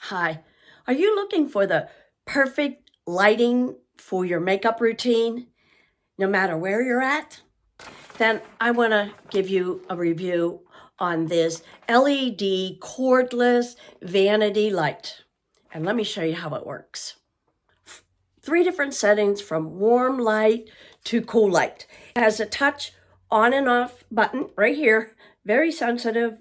Hi, are you looking for the perfect lighting for your makeup routine, no matter where you're at? Then I want to give you a review on this LED cordless vanity light. And let me show you how it works. 3 different settings from warm light to cool light. It has a touch on and off button right here, very sensitive.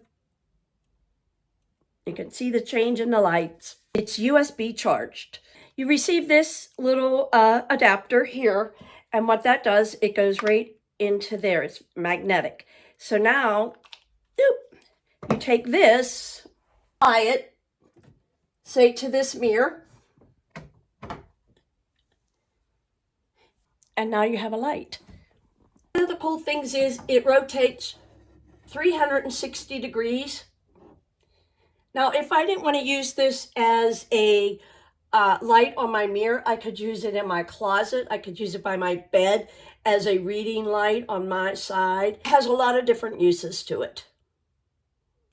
You can see the change in the lights. It's USB charged. You receive this little adapter here, and what that does, it goes right into there. It's magnetic. So now, you take this, apply it, say to this mirror, and now you have a light. One of the cool things is it rotates 360 degrees. Now, if I didn't want to use this as a light on my mirror, I could use it in my closet. I could use it by my bed as a reading light on my side. It has a lot of different uses to it.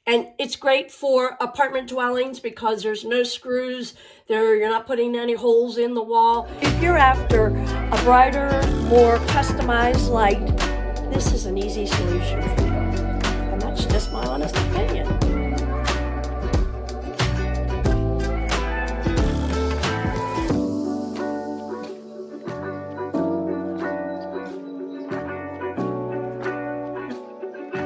And it's great for apartment dwellings because there's no screws there. You're not putting any holes in the wall. If you're after a brighter, more customized light, this is an easy solution for you. And that's just my honest opinion.